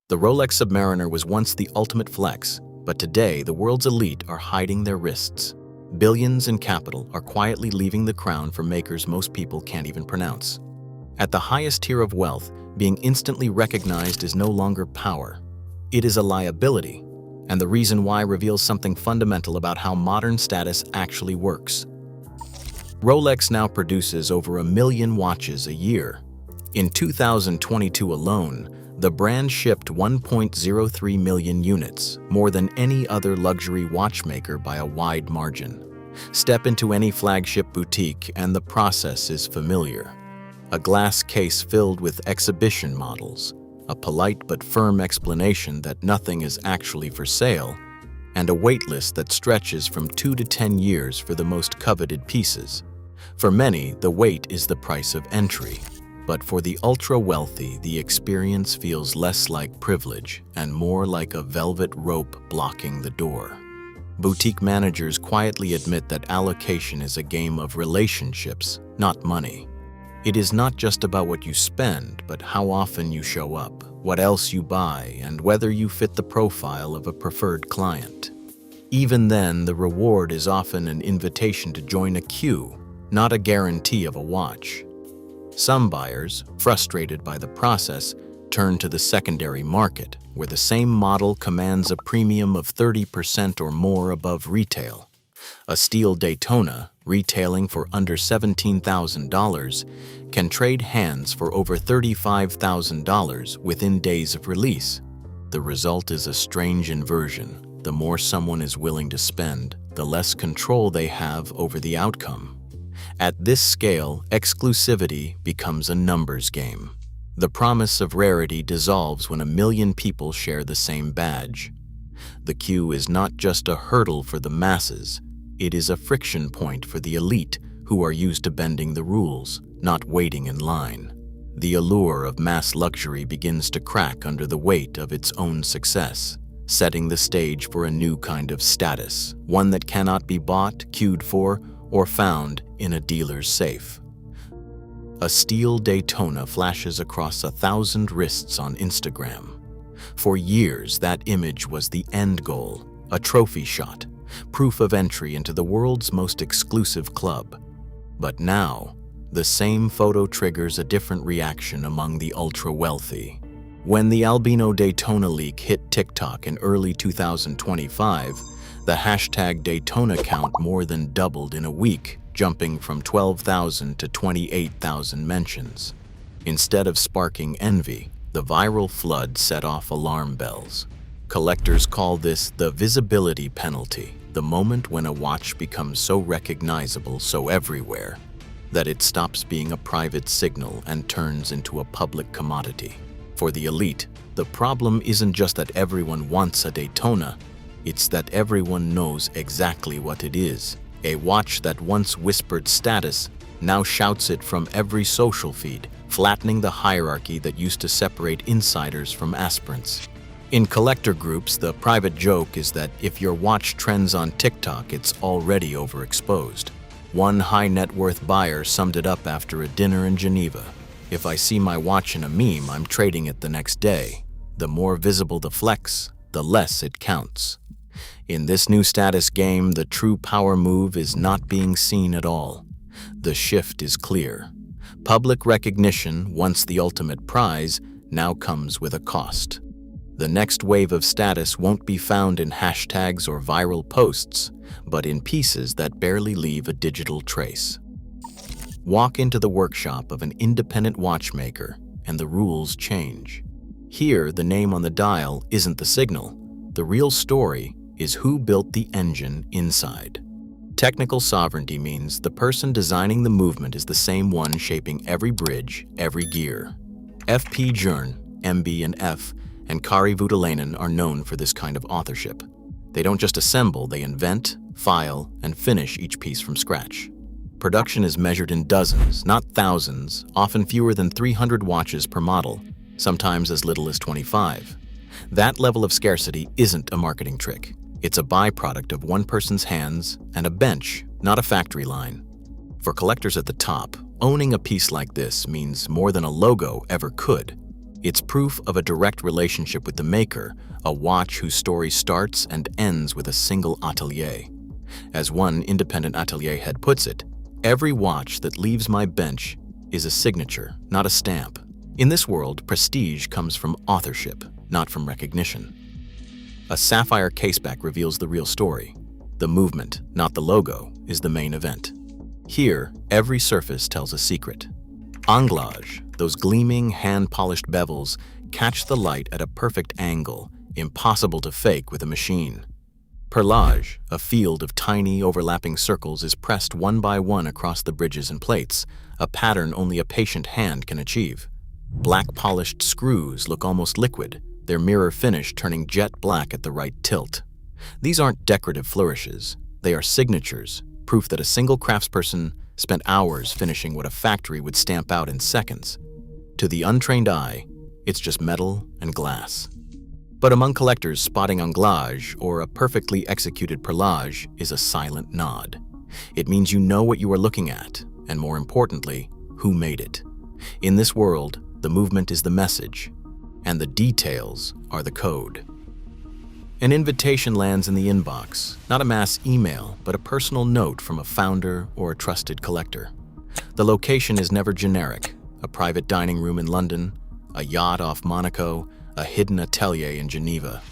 The Rolex Submariner was once the ultimate flex, but today the world's elite are hiding their wrists. Billions in capital are quietly leaving the crown for makers most people can't even pronounce. At the highest tier of wealth, being instantly recognized is no longer power. It is a liability, and the reason why reveals something fundamental about how modern status actually works. Rolex now produces over 1 million watches a year. In 2022 alone, the brand shipped 1.03 million units, more than any other luxury watchmaker by a wide margin. Step into any flagship boutique and the process is familiar. A glass case filled with exhibition models, a polite but firm explanation that nothing is actually for sale, and a waitlist that stretches from 2 to 10 years for the most coveted pieces. For many, the wait is the price of entry. But for the ultra-wealthy, the experience feels less like privilege and more like a velvet rope blocking the door. Boutique managers quietly admit that allocation is a game of relationships, not money. It is not just about what you spend, but how often you show up, what else you buy, and whether you fit the profile of a preferred client. Even then, the reward is often an invitation to join a queue, not a guarantee of a watch. Some buyers, frustrated by the process, turn to the secondary market, where the same model commands a premium of 30% or more above retail. A steel Daytona, retailing for under $17,000, can trade hands for over $35,000 within days of release. The result is a strange inversion. The more someone is willing to spend, the less control they have over the outcome. At this scale, exclusivity becomes a numbers game. The promise of rarity dissolves when 1 million people share the same badge. The queue is not just a hurdle for the masses, it is a friction point for the elite who are used to bending the rules, not waiting in line. The allure of mass luxury begins to crack under the weight of its own success, setting the stage for a new kind of status, one that cannot be bought, queued for, or found in a dealer's safe. A steel Daytona flashes across 1,000 wrists on Instagram. For years, that image was the end goal, a trophy shot, proof of entry into the world's most exclusive club. But now, the same photo triggers a different reaction among the ultra-wealthy. When the albino Daytona leak hit TikTok in early 2025, the hashtag Daytona count more than doubled in a week, jumping from 12,000 to 28,000 mentions. Instead of sparking envy, the viral flood set off alarm bells. Collectors call this the visibility penalty, the moment when a watch becomes so recognizable, so everywhere, that it stops being a private signal and turns into a public commodity. For the elite, the problem isn't just that everyone wants a Daytona, it's that everyone knows exactly what it is. A watch that once whispered status now shouts it from every social feed, flattening the hierarchy that used to separate insiders from aspirants. In collector groups, the private joke is that if your watch trends on TikTok, it's already overexposed. One high-net-worth buyer summed it up after a dinner in Geneva. "If I see my watch in a meme, I'm trading it the next day. The more visible the flex, the less it counts." In this new status game, the true power move is not being seen at all. The shift is clear. Public recognition, once the ultimate prize, now comes with a cost. The next wave of status won't be found in hashtags or viral posts, but in pieces that barely leave a digital trace. Walk into the workshop of an independent watchmaker, and the rules change. Here, the name on the dial isn't the signal. The real story is who built the engine inside. Technical sovereignty means the person designing the movement is the same one shaping every bridge, every gear. F.P. Journe, MB and F, and Kari Voutilainen are known for this kind of authorship. They don't just assemble, they invent, file, and finish each piece from scratch. Production is measured in dozens, not thousands, often fewer than 300 watches per model, sometimes as little as 25. That level of scarcity isn't a marketing trick. It's a byproduct of one person's hands and a bench, not a factory line. For collectors at the top, owning a piece like this means more than a logo ever could. It's proof of a direct relationship with the maker, a watch whose story starts and ends with a single atelier. As one independent atelier head puts it, "Every watch that leaves my bench is a signature, not a stamp." In this world, prestige comes from authorship, not from recognition. A sapphire caseback reveals the real story. The movement, not the logo, is the main event. Here, every surface tells a secret. Anglage, those gleaming, hand-polished bevels, catch the light at a perfect angle, impossible to fake with a machine. Perlage, a field of tiny, overlapping circles, is pressed one by one across the bridges and plates, a pattern only a patient hand can achieve. Black polished screws look almost liquid, their mirror finish turning jet black at the right tilt. These aren't decorative flourishes, they are signatures, proof that a single craftsperson spent hours finishing what a factory would stamp out in seconds. To the untrained eye, it's just metal and glass. But among collectors, spotting anglage or a perfectly executed perlage is a silent nod. It means you know what you are looking at, and more importantly, who made it. In this world, the movement is the message, and the details are the code. An invitation lands in the inbox, not a mass email, but a personal note from a founder or a trusted collector. The location is never generic: a private dining room in London, a yacht off Monaco, a hidden atelier in Geneva.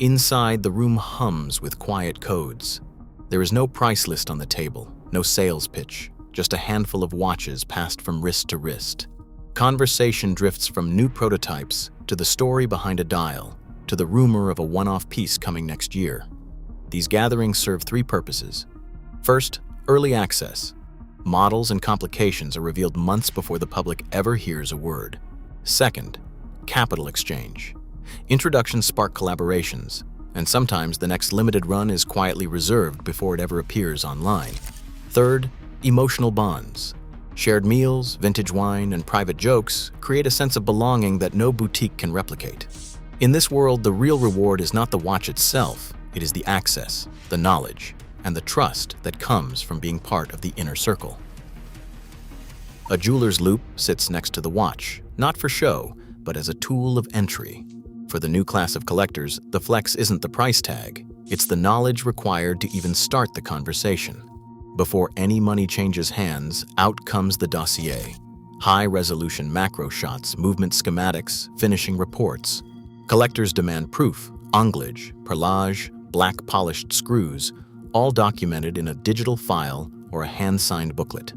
Inside, the room hums with quiet codes. There is no price list on the table, no sales pitch, just a handful of watches passed from wrist to wrist. Conversation drifts from new prototypes to the story behind a dial, to the rumor of a one-off piece coming next year. These gatherings serve three purposes. First, early access. Models and complications are revealed months before the public ever hears a word. Second, capital exchange. Introductions spark collaborations, and sometimes the next limited run is quietly reserved before it ever appears online. Third, emotional bonds. Shared meals, vintage wine, and private jokes create a sense of belonging that no boutique can replicate. In this world, the real reward is not the watch itself, it is the access, the knowledge, and the trust that comes from being part of the inner circle. A jeweler's loupe sits next to the watch, not for show, but as a tool of entry. For the new class of collectors, the flex isn't the price tag, it's the knowledge required to even start the conversation. Before any money changes hands, out comes the dossier. High-resolution macro shots, movement schematics, finishing reports. Collectors demand proof: anglage, perlage, black polished screws, all documented in a digital file or a hand-signed booklet.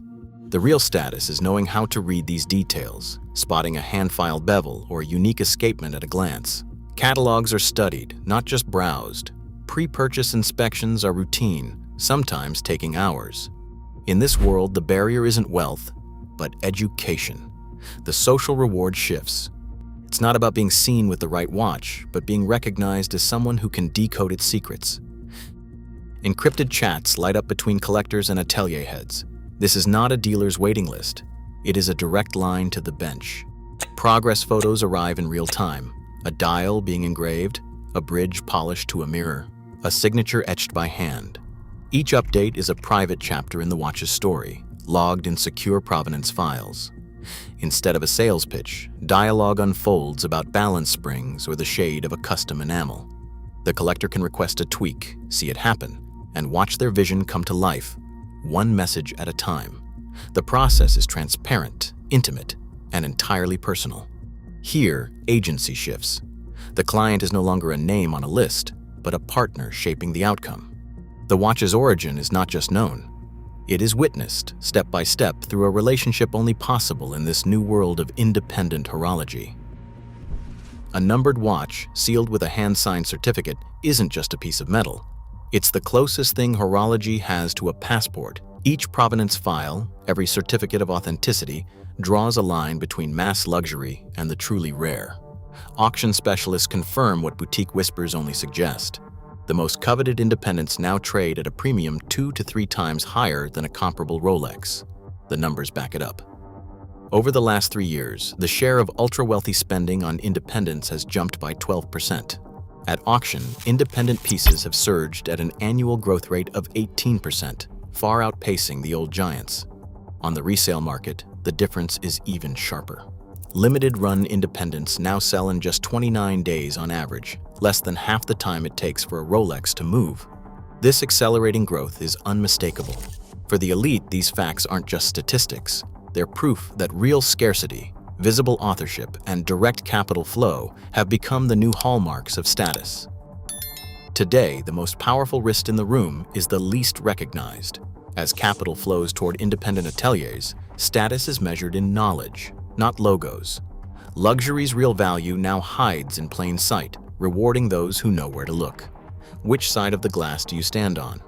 The real status is knowing how to read these details, spotting a hand-filed bevel or a unique escapement at a glance. Catalogs are studied, not just browsed. Pre-purchase inspections are routine, sometimes taking hours. In this world, the barrier isn't wealth, but education. The social reward shifts. It's not about being seen with the right watch, but being recognized as someone who can decode its secrets. Encrypted chats light up between collectors and atelier heads. This is not a dealer's waiting list. It is a direct line to the bench. Progress photos arrive in real time. A dial being engraved, a bridge polished to a mirror, a signature etched by hand. Each update is a private chapter in the watch's story, logged in secure provenance files. Instead of a sales pitch, dialogue unfolds about balance springs or the shade of a custom enamel. The collector can request a tweak, see it happen, and watch their vision come to life, one message at a time. The process is transparent, intimate, and entirely personal. Here, agency shifts. The client is no longer a name on a list, but a partner shaping the outcome. The watch's origin is not just known. It is witnessed, step by step, through a relationship only possible in this new world of independent horology. A numbered watch, sealed with a hand-signed certificate, isn't just a piece of metal. It's the closest thing horology has to a passport. Each provenance file, every certificate of authenticity, draws a line between mass luxury and the truly rare. Auction specialists confirm what boutique whispers only suggest. The most coveted independents now trade at a premium 2 to 3 times higher than a comparable Rolex. The numbers back it up. Over the last 3 years, the share of ultra-wealthy spending on independents has jumped by 12%. At auction, independent pieces have surged at an annual growth rate of 18%, far outpacing the old giants. On the resale market, the difference is even sharper. Limited-run independents now sell in just 29 days on average, less than half the time it takes for a Rolex to move. This accelerating growth is unmistakable. For the elite, these facts aren't just statistics. They're proof that real scarcity, visible authorship, and direct capital flow have become the new hallmarks of status. Today, the most powerful wrist in the room is the least recognized. As capital flows toward independent ateliers, status is measured in knowledge, not logos. Luxury's real value now hides in plain sight, rewarding those who know where to look. Which side of the glass do you stand on?